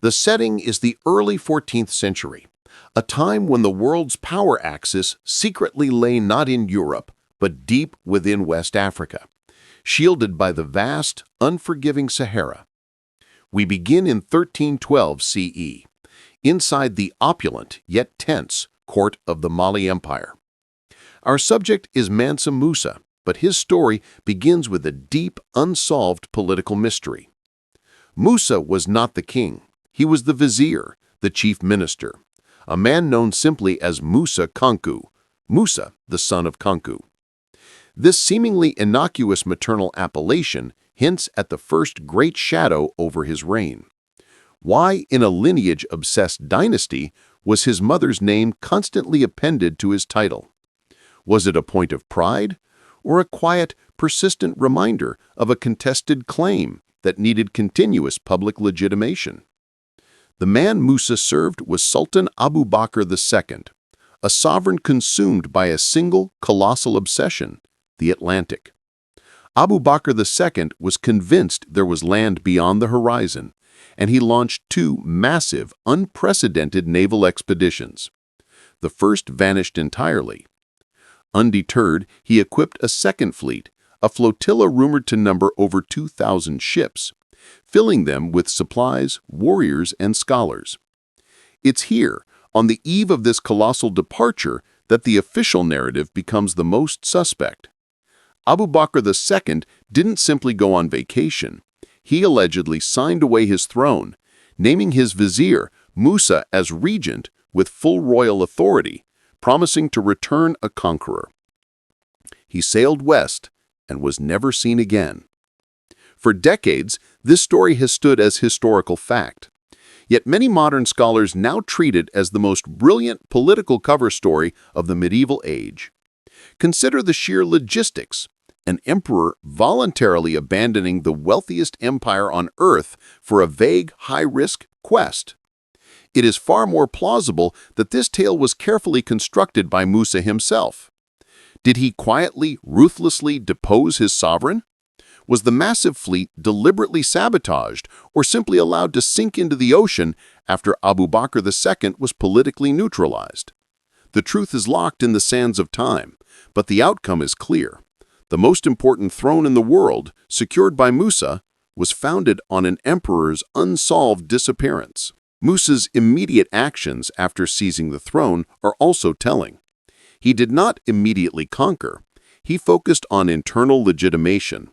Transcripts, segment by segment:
The setting is the early 14th century, a time when the world's power axis secretly lay not in Europe, but deep within West Africa, shielded by the vast, unforgiving Sahara. We begin in 1312 CE, inside the opulent yet tense court of the Mali Empire. Our subject is Mansa Musa, but his story begins with a deep, unsolved political mystery. Musa was not the king. He was the vizier, the chief minister, a man known simply as Musa Kanku, Musa, the son of Kanku. This seemingly innocuous maternal appellation hints at the first great shadow over his reign. Why, in a lineage-obsessed dynasty, was his mother's name constantly appended to his title? Was it a point of pride, or a quiet, persistent reminder of a contested claim that needed continuous public legitimation? The man Musa served was Sultan Abu Bakr II, a sovereign consumed by a single colossal obsession, the Atlantic. Abu Bakr II was convinced there was land beyond the horizon, and he launched two massive, unprecedented naval expeditions. The first vanished entirely. Undeterred, he equipped a second fleet, a flotilla rumored to number over 2,000 ships, filling them with supplies, warriors, and scholars. It's here, on the eve of this colossal departure, that the official narrative becomes the most suspect. Abu Bakr II didn't simply go on vacation. He allegedly signed away his throne, naming his vizier, Musa, as regent with full royal authority, promising to return a conqueror. He sailed west and was never seen again. For decades, this story has stood as historical fact. Yet many modern scholars now treat it as the most brilliant political cover story of the medieval age. Consider the sheer logistics. An emperor voluntarily abandoning the wealthiest empire on earth for a vague, high-risk quest. It is far more plausible that this tale was carefully constructed by Musa himself. Did he quietly, ruthlessly depose his sovereign? Was the massive fleet deliberately sabotaged or simply allowed to sink into the ocean after Abu Bakr II was politically neutralized? The truth is locked in the sands of time, but the outcome is clear. The most important throne in the world, secured by Musa, was founded on an emperor's unsolved disappearance. Musa's immediate actions after seizing the throne are also telling. He did not immediately conquer. He focused on internal legitimation.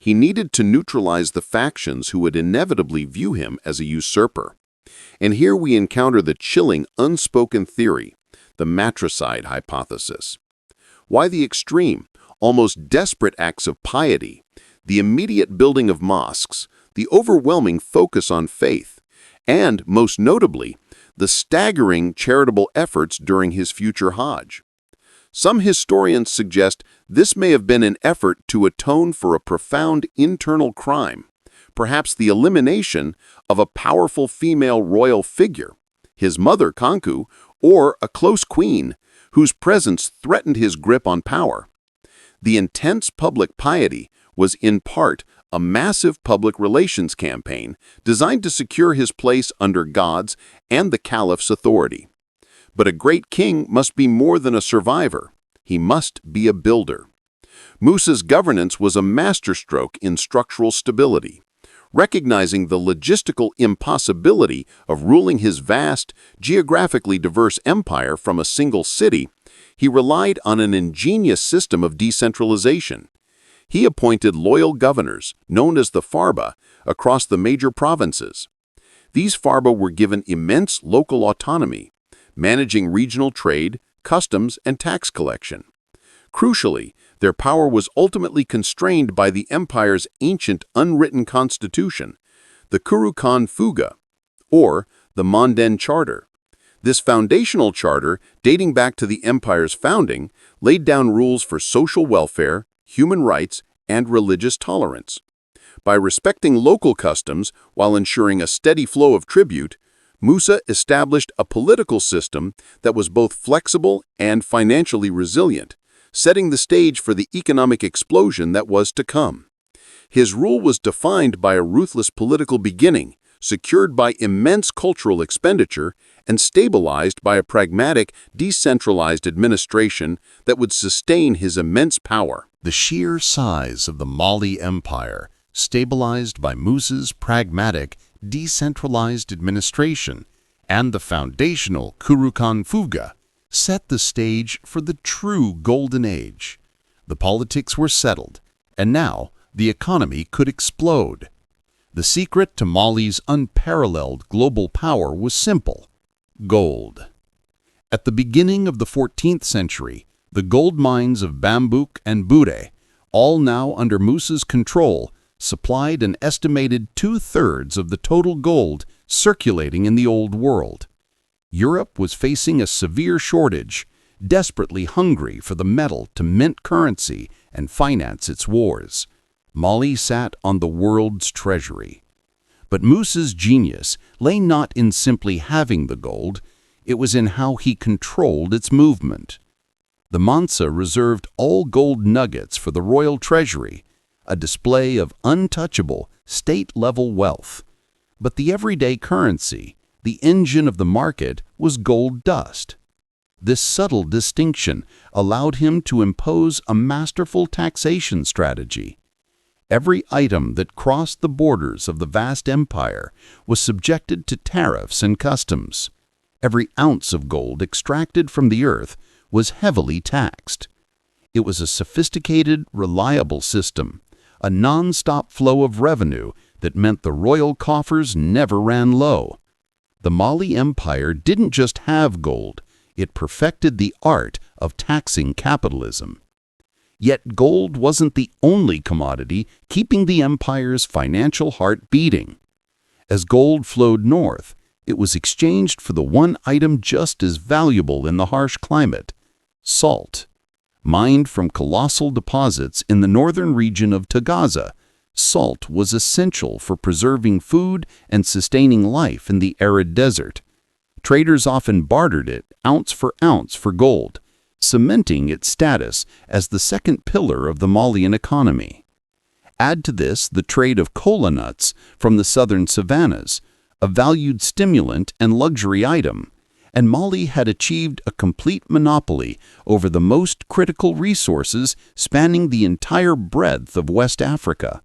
He needed to neutralize the factions who would inevitably view him as a usurper. And here we encounter the chilling, unspoken theory, the matricide hypothesis. Why the extreme, almost desperate acts of piety, the immediate building of mosques, the overwhelming focus on faith, and, most notably, the staggering charitable efforts during his future Hajj? Some historians suggest this may have been an effort to atone for a profound internal crime, perhaps the elimination of a powerful female royal figure, his mother Kanku, or a close queen whose presence threatened his grip on power. The intense public piety was in part a massive public relations campaign designed to secure his place under God's and the caliph's authority. But a great king must be more than a survivor. He must be a builder. Musa's governance was a masterstroke in structural stability. Recognizing the logistical impossibility of ruling his vast, geographically diverse empire from a single city, he relied on an ingenious system of decentralization. He appointed loyal governors, known as the Farba, across the major provinces. These Farba were given immense local autonomy, managing regional trade, customs, and tax collection. Crucially, their power was ultimately constrained by the empire's ancient unwritten constitution, the Kurukan Fuga, or the Mondain Charter. This foundational charter, dating back to the empire's founding, laid down rules for social welfare, human rights, and religious tolerance. By respecting local customs while ensuring a steady flow of tribute, Musa established a political system that was both flexible and financially resilient, setting the stage for the economic explosion that was to come. His rule was defined by a ruthless political beginning, secured by immense cultural expenditure and stabilized by a pragmatic, decentralized administration that would sustain his immense power. The sheer size of the Mali Empire, stabilized by Musa's pragmatic, decentralized administration, and the foundational Kurukan Fuga, set the stage for the true Golden Age. The politics were settled, and now the economy could explode. The secret to Mali's unparalleled global power was simple: gold. At the beginning of the 14th century, the gold mines of Bambouk and Bouré, all now under Musa's control, supplied an estimated 2/3 of the total gold circulating in the Old World. Europe was facing a severe shortage, desperately hungry for the metal to mint currency and finance its wars. Mali sat on the world's treasury. But Musa's genius lay not in simply having the gold, it was in how he controlled its movement. The Mansa reserved all gold nuggets for the royal treasury, a display of untouchable, state-level wealth. But the everyday currency, the engine of the market, was gold dust. This subtle distinction allowed him to impose a masterful taxation strategy. Every item that crossed the borders of the vast empire was subjected to tariffs and customs. Every ounce of gold extracted from the earth was heavily taxed. It was a sophisticated, reliable system, a non-stop flow of revenue that meant the royal coffers never ran low. The Mali Empire didn't just have gold, it perfected the art of taxing capitalism. Yet gold wasn't the only commodity keeping the empire's financial heart beating. As gold flowed north, it was exchanged for the one item just as valuable in the harsh climate: salt. Mined from colossal deposits in the northern region of Tagaza, salt was essential for preserving food and sustaining life in the arid desert. Traders often bartered it ounce for gold, cementing its status as the second pillar of the Malian economy. Add to this the trade of kola nuts from the southern savannas, a valued stimulant and luxury item, and Mali had achieved a complete monopoly over the most critical resources spanning the entire breadth of West Africa.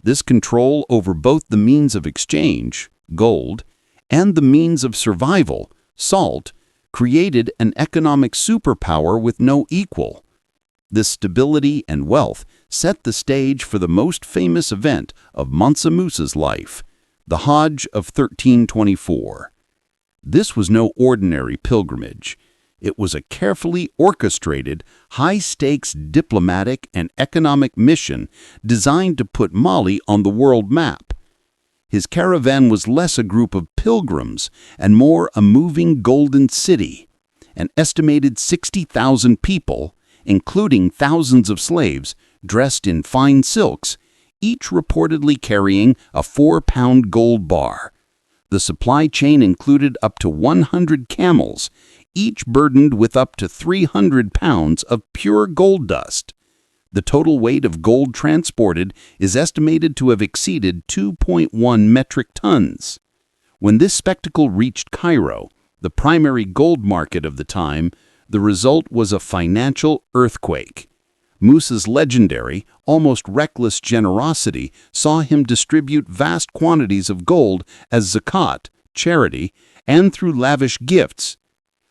This control over both the means of exchange, gold, and the means of survival, salt, created an economic superpower with no equal. This stability and wealth set the stage for the most famous event of Mansa Musa's life, the Hajj of 1324. This was no ordinary pilgrimage. It was a carefully orchestrated, high-stakes diplomatic and economic mission designed to put Mali on the world map. His caravan was less a group of pilgrims and more a moving golden city. An estimated 60,000 people, including thousands of slaves, dressed in fine silks, each reportedly carrying a 4-pound gold bar. The supply chain included up to 100 camels, each burdened with up to 300 pounds of pure gold dust. The total weight of gold transported is estimated to have exceeded 2.1 metric tons. When this spectacle reached Cairo, the primary gold market of the time, the result was a financial earthquake. Musa's legendary, almost reckless generosity saw him distribute vast quantities of gold as zakat, charity, and through lavish gifts.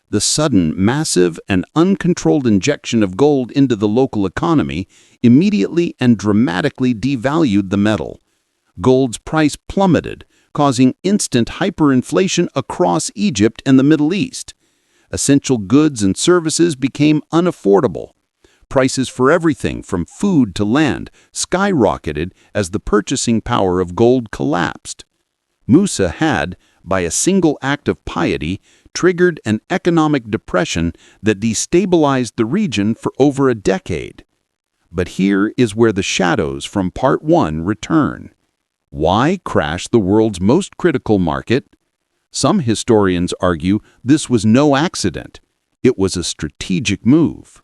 The sudden, massive, and uncontrolled injection of gold into the local economy immediately and dramatically devalued the metal. Gold's price plummeted, causing instant hyperinflation across Egypt and the Middle East. Essential goods and services became unaffordable. Prices for everything from food to land skyrocketed as the purchasing power of gold collapsed. Musa had, by a single act of piety, triggered an economic depression that destabilized the region for over a decade. But here is where the shadows from Part 1 return. Why crash the world's most critical market? Some historians argue this was no accident. It was a strategic move.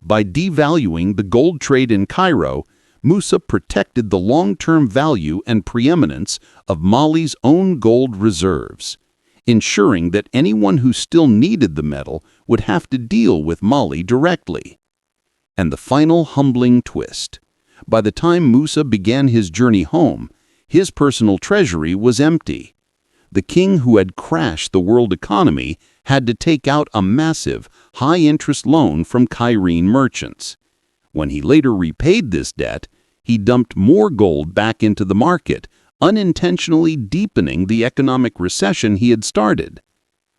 By devaluing the gold trade in Cairo, Musa protected the long-term value and preeminence of Mali's own gold reserves, ensuring that anyone who still needed the metal would have to deal with Mali directly. And the final humbling twist. By the time Musa began his journey home, his personal treasury was empty. The king who had crashed the world economy had to take out a massive, high-interest loan from Cairene merchants. When he later repaid this debt, he dumped more gold back into the market, unintentionally deepening the economic recession he had started.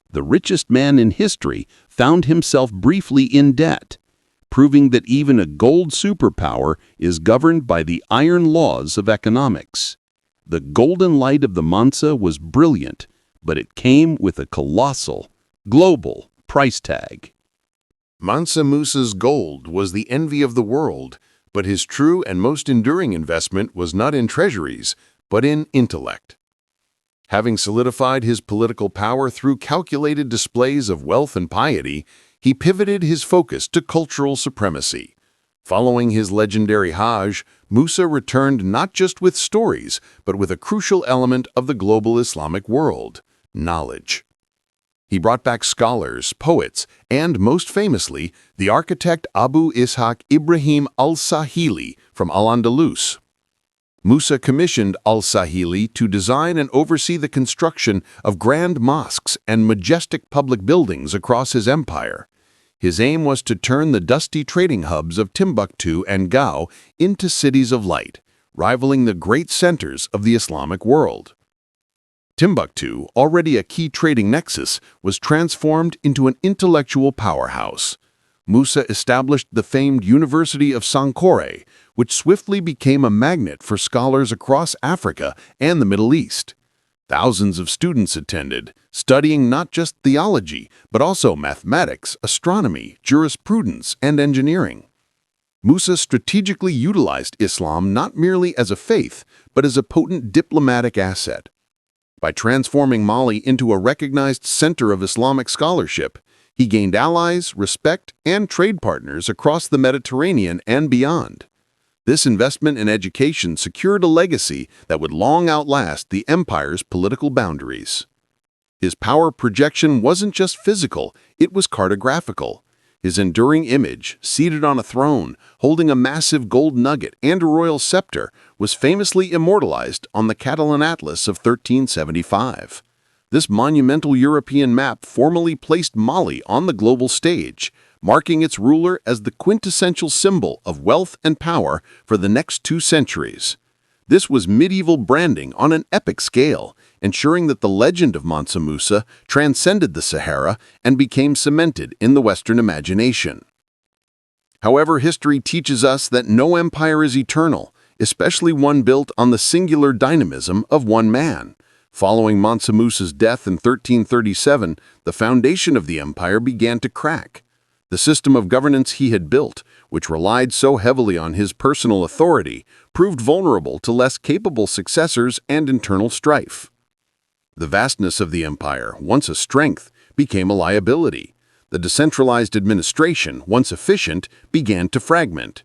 The richest man in history found himself briefly in debt, proving that even a gold superpower is governed by the iron laws of economics. The golden light of the Mansa was brilliant, but it came with a colossal, global price tag. Mansa Musa's gold was the envy of the world, but his true and most enduring investment was not in treasuries, but in intellect. Having solidified his political power through calculated displays of wealth and piety, he pivoted his focus to cultural supremacy. Following his legendary Hajj, Musa returned not just with stories, but with a crucial element of the global Islamic world: knowledge. He brought back scholars, poets, and, most famously, the architect Abu Ishaq Ibrahim al-Sahili from Al-Andalus. Musa commissioned al-Sahili to design and oversee the construction of grand mosques and majestic public buildings across his empire. His aim was to turn the dusty trading hubs of Timbuktu and Gao into cities of light, rivaling the great centers of the Islamic world. Timbuktu, already a key trading nexus, was transformed into an intellectual powerhouse. Musa established the famed University of Sankore, which swiftly became a magnet for scholars across Africa and the Middle East. Thousands of students attended, studying not just theology, but also mathematics, astronomy, jurisprudence, and engineering. Musa strategically utilized Islam not merely as a faith, but as a potent diplomatic asset. By transforming Mali into a recognized center of Islamic scholarship, he gained allies, respect, and trade partners across the Mediterranean and beyond. This investment in education secured a legacy that would long outlast the empire's political boundaries. His power projection wasn't just physical, it was cartographical. His enduring image, seated on a throne, holding a massive gold nugget and a royal scepter, was famously immortalized on the Catalan Atlas of 1375. This monumental European map formally placed Mali on the global stage, marking its ruler as the quintessential symbol of wealth and power for the next 2 centuries. This was medieval branding on an epic scale, ensuring that the legend of Mansa Musa transcended the Sahara and became cemented in the Western imagination. However, history teaches us that no empire is eternal, especially one built on the singular dynamism of one man. Following Mansa Musa's death in 1337, the foundation of the empire began to crack. The system of governance he had built, which relied so heavily on his personal authority, proved vulnerable to less capable successors and internal strife. The vastness of the empire, once a strength, became a liability. The decentralized administration, once efficient, began to fragment.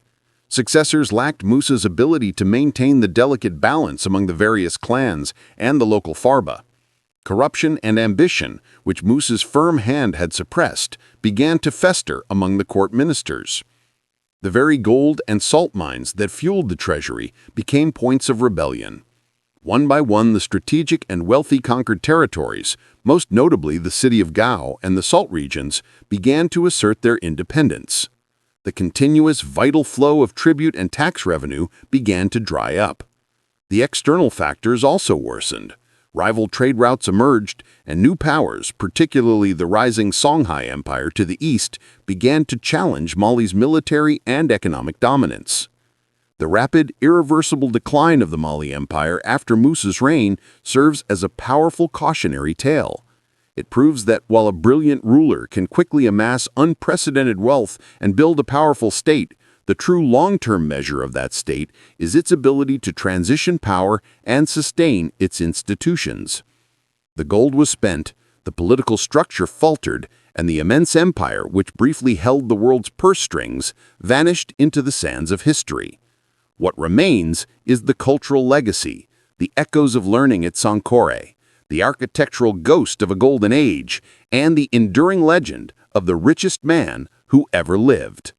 Successors lacked Musa's ability to maintain the delicate balance among the various clans and the local farba. Corruption and ambition, which Musa's firm hand had suppressed, began to fester among the court ministers. The very gold and salt mines that fueled the treasury became points of rebellion. One by one, the strategic and wealthy conquered territories, most notably the city of Gao and the salt regions, began to assert their independence. The continuous, vital flow of tribute and tax revenue began to dry up. The external factors also worsened. Rival trade routes emerged, and new powers, particularly the rising Songhai Empire to the east, began to challenge Mali's military and economic dominance. The rapid, irreversible decline of the Mali Empire after Musa's reign serves as a powerful cautionary tale. It proves that while a brilliant ruler can quickly amass unprecedented wealth and build a powerful state, the true long-term measure of that state is its ability to transition power and sustain its institutions. The gold was spent, the political structure faltered, and the immense empire, which briefly held the world's purse strings, vanished into the sands of history. What remains is the cultural legacy, the echoes of learning at Sankore, the architectural ghost of a golden age, and the enduring legend of the richest man who ever lived.